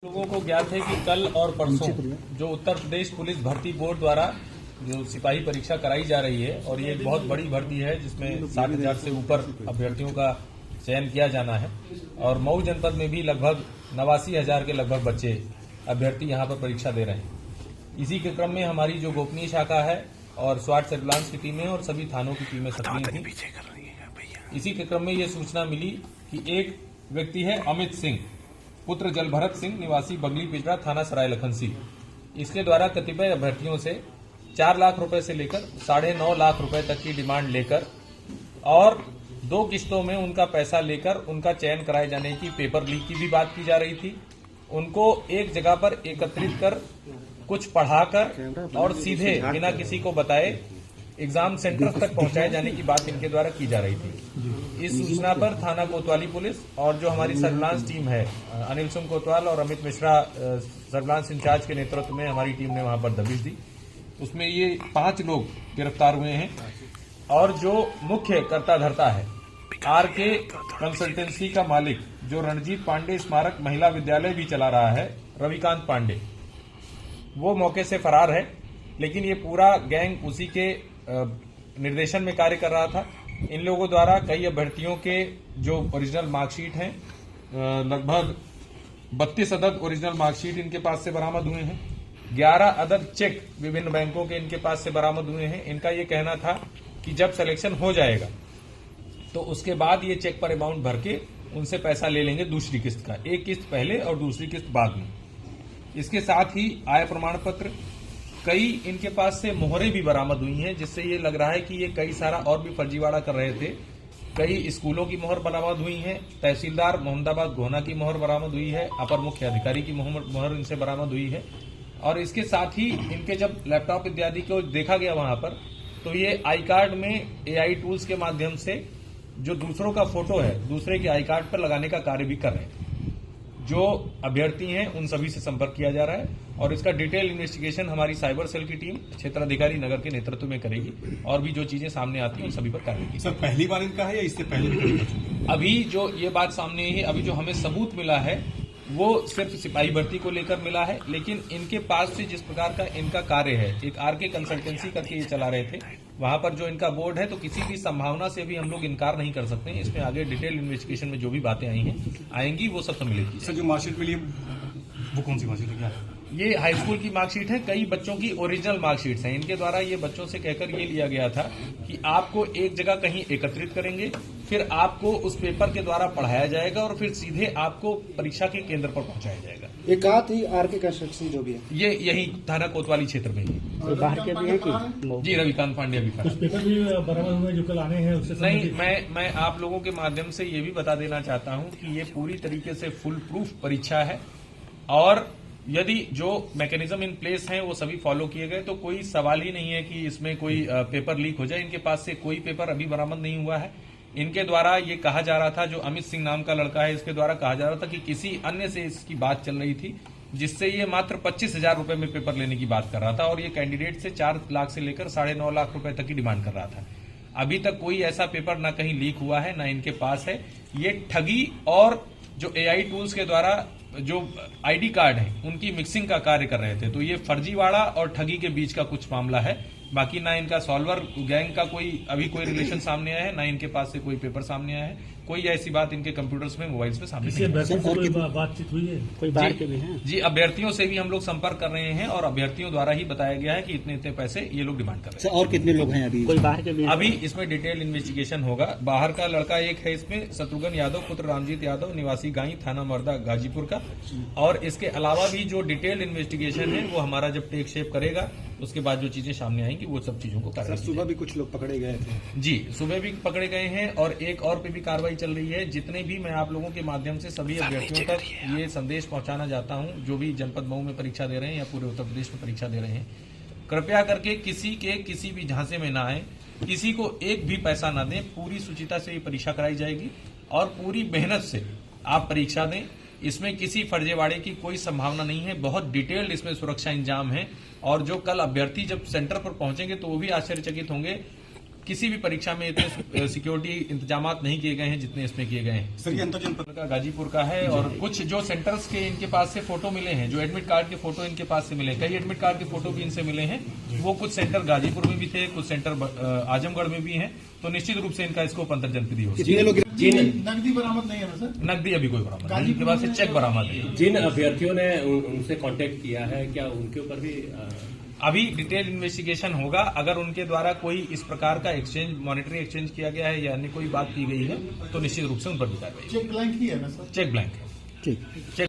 लोगों को ज्ञात है कि कल और परसों जो उत्तर प्रदेश पुलिस भर्ती बोर्ड द्वारा जो सिपाही परीक्षा कराई जा रही है और ये एक बहुत बड़ी भर्ती है जिसमें 60,000 से ऊपर अभ्यर्थियों का चयन किया जाना है और मऊ जनपद में भी लगभग 89,000 के लगभग बच्चे अभ्यर्थी यहां पर परीक्षा दे रहे हैं। इसी के क्रम में हमारी जो गोपनीय शाखा है और स्वाट सर्विलांस की टीमें और सभी थानों की टीमें सक्रिय थी। इसी के क्रम में ये सूचना मिली कि एक व्यक्ति है अमित सिंह पुत्र जलभरत सिंह निवासी बगली पिजड़ा थाना सराय लखनसी, इसके द्वारा कतिपय अभ्यर्थियों से 4 लाख रुपए से लेकर 9.5 लाख रुपए तक की डिमांड लेकर और 2 किस्तों में उनका पैसा लेकर उनका चयन कराए जाने की पेपर लीक की भी बात की जा रही थी। उनको एक जगह पर एकत्रित कर कुछ पढ़ाकर और सीधे बिना किसी को बताए एग्जाम सेंटर तक पहुंचाए जाने की बात इनके द्वारा की जा रही थी। इस सूचना पर थाना कोतवाली पुलिस और जो हमारी सर्विलांस टीम है अनिल सिंह कोतवाल और अमित मिश्रा सर्विलांस इंचार्ज के नेतृत्व में हमारी टीम ने वहां पर दबिश दी। उसमें ये 5 लोग गिरफ्तार हुए हैं और जो मुख्य कर्ता धर्ता है आरके कंसल्टेंसी का मालिक जो रणजीत पांडे स्मारक महिला विद्यालय भी चला रहा है रविकांत पांडे, वो मौके से फरार है, लेकिन ये पूरा गैंग उसी के निर्देशन में कार्य कर रहा था। इन लोगों द्वारा कई अभ्यर्थियों के जो ओरिजिनल मार्कशीट हैं लगभग 32 अदद ओरिजिनल मार्कशीट इनके पास से बरामद हुए हैं। 11 अदद चेक विभिन्न बैंकों के इनके पास से बरामद हुए हैं। इनका ये कहना था कि जब सिलेक्शन हो जाएगा तो उसके बाद ये चेक पर अमाउंट भर के उनसे पैसा ले लेंगे दूसरी किस्त का, एक किस्त पहले और दूसरी किस्त बाद में। इसके साथ ही आय प्रमाण पत्र, कई इनके पास से मोहरें भी बरामद हुई हैं, जिससे ये लग रहा है कि ये कई सारा और भी फर्जीवाड़ा कर रहे थे। कई स्कूलों की मोहर बरामद हुई है, तहसीलदार मोहम्मदाबाद गोहना की मोहर बरामद हुई है, अपर मुख्य अधिकारी की मोहर इनसे बरामद हुई है। और इसके साथ ही इनके जब लैपटॉप इत्यादि को देखा गया वहां पर, तो ये आई कार्ड में एआई टूल्स के माध्यम से जो दूसरों का फोटो है दूसरे के आई कार्ड पर लगाने का कार्य भी कर रहे थे। जो अभ्यर्थी हैं उन सभी से संपर्क किया जा रहा है और इसका डिटेल इन्वेस्टिगेशन हमारी साइबर सेल की टीम क्षेत्राधिकारी नगर के नेतृत्व में करेगी और भी जो चीजें सामने आती हैं उन सभी पर कार्रवाई की। सर, पहली बार इनका है या इससे पहले? अभी जो ये बात सामने आई है, अभी जो हमें सबूत मिला है वो सिर्फ सिपाही भर्ती को लेकर मिला है, लेकिन इनके पास से जिस प्रकार का इनका कार्य है, एक आरके कंसल्टेंसी करके ये चला रहे थे, वहां पर जो इनका बोर्ड है, तो किसी भी संभावना से भी हम लोग इनकार नहीं कर सकते हैं। इसमें आगे डिटेल इन्वेस्टिगेशन में जो भी बातें आएंगी वो सब मिलेगी। सर, जो मार्कशीट मिली वो कौन सी मार्कशीट है, क्या है? ये हाई स्कूल की मार्कशीट है, कई बच्चों की ओरिजिनल मार्कशीट्स हैं। इनके द्वारा ये बच्चों से कहकर ये लिया गया था कि आपको एक जगह कहीं एकत्रित करेंगे, फिर आपको उस पेपर के द्वारा पढ़ाया जाएगा और फिर सीधे आपको परीक्षा के केंद्र पर पहुंचाया जाएगा। एक आत ही आरके कंस्ट्रक्शन जो भी है ये यही थाना कोतवाली क्षेत्र में ही बाहर के भी है कि जी रविकांत पांडे भी कुछ पेपर भी बरामद हुए जो कल आने हैं उससे नहीं। मैं आप लोगों के माध्यम से ये भी बता देना चाहता हूं कि ये पूरी तरीके से फुल प्रूफ परीक्षा है और यदि जो मैकेनिज्म इन प्लेस हैं वो सभी फॉलो किए गए तो कोई सवाल ही नहीं है कि इसमें कोई पेपर लीक हो जाए। इनके पास से कोई पेपर अभी बरामद नहीं हुआ है। इनके द्वारा ये कहा जा रहा था, जो अमित सिंह नाम का लड़का है, इसके द्वारा कहा जा रहा था कि किसी अन्य से इसकी बात चल रही थी, जिससे ये मात्र 25,000 रुपए में पेपर लेने की बात कर रहा था और ये कैंडिडेट से 4 लाख से लेकर 9.5 लाख रुपए तक की डिमांड कर रहा था। अभी तक कोई ऐसा पेपर ना कहीं लीक हुआ है ना इनके पास है। ये ठगी और जो एआई टूल्स के द्वारा जो आईडी कार्ड है उनकी मिक्सिंग का कार्य कर रहे थे, तो ये फर्जीवाड़ा और ठगी के बीच का कुछ मामला है। बाकी ना इनका सॉल्वर गैंग का अभी कोई रिलेशन सामने आया है, ना इनके पास से कोई पेपर सामने आया है, कोई ऐसी बात इनके कंप्यूटर्स में मोबाइल्स में सामने नहीं कोई बातचीत हुई है, कोई बाहर के भी हैं? जी, अभ्यर्थियों से भी हम लोग संपर्क कर रहे हैं और अभ्यर्थियों द्वारा ही बताया गया है कि इतने इतने पैसे ये लोग डिमांड कर रहे हैं। और कितने लोग हैं अभी? कोई बाहर के भी? अभी इसमें डिटेल इन्वेस्टिगेशन होगा। बाहर का लड़का एक है इसमें, शत्रुघ्न यादव पुत्र रामजीत यादव निवासी गाई थाना मर्दा गाजीपुर का, और इसके अलावा भी जो डिटेल इन्वेस्टिगेशन है वो हमारा जब टेक शेप करेगा उसके बाद जो चीजें सामने आएंगी वो सब चीजों को कार्रवाई। सुबह भी कुछ लोग पकड़े गए थे? जी, सुबह भी पकड़े गए हैं और एक और पे भी कार्रवाई चल रही है। जितने भी मैं आप लोगों के माध्यम से सभी अभ्यर्थियों तक ये संदेश पहुंचाना चाहता हूं, जो भी जनपद मऊ में परीक्षा दे रहे हैं या पूरे उत्तर प्रदेश में परीक्षा दे रहे हैं, कृपया करके किसी के किसी भी झांसे में ना आए, किसी को एक भी पैसा ना दें। पूरी सुचिता से ये परीक्षा कराई जाएगी और पूरी मेहनत से आप परीक्षा दें। इसमें किसी फर्जीवाड़े की कोई संभावना नहीं है। बहुत डिटेल्ड इसमें सुरक्षा इंतजाम है और जो कल अभ्यर्थी जब सेंटर पर पहुंचेंगे तो वो भी आश्चर्यचकित होंगे किसी भी परीक्षा में इतने सिक्योरिटी इंतजामात नहीं किए गए हैं जितने इसमें किए गए हैं। सर ये अंतर जनपद का गाजीपुर का है और कुछ जो सेंटर्स के इनके पास से फोटो मिले हैं, जो एडमिट कार्ड के फोटो इनके पास से मिले, कई एडमिट कार्ड के फोटो भी इनसे मिले हैं। वो कुछ सेंटर गाजीपुर में भी थे, कुछ सेंटर आजमगढ़ में भी हैं। तो निश्चित रूप से इनका स्कोप अंतर जनपदीय हो। नकदी बरामद नहीं है ना सर? नकदी अभी कोई बरामद नहीं, इनके पास से चेक बरामद है। जिन अभ्यर्थियों ने उनसे कांटेक्ट किया है, क्या उनके ऊपर भी अभी डिटेल इन्वेस्टिगेशन होगा। अगर उनके द्वारा कोई इस प्रकार का एक्सचेंज, मॉनेटरी एक्सचेंज किया गया है या अन्य कोई बात की गई है तो निश्चित रूप से उन पर भी कार्रवाई। चेक ब्लैंक ही है ना सर? चेक ब्लैंक है। ठीक।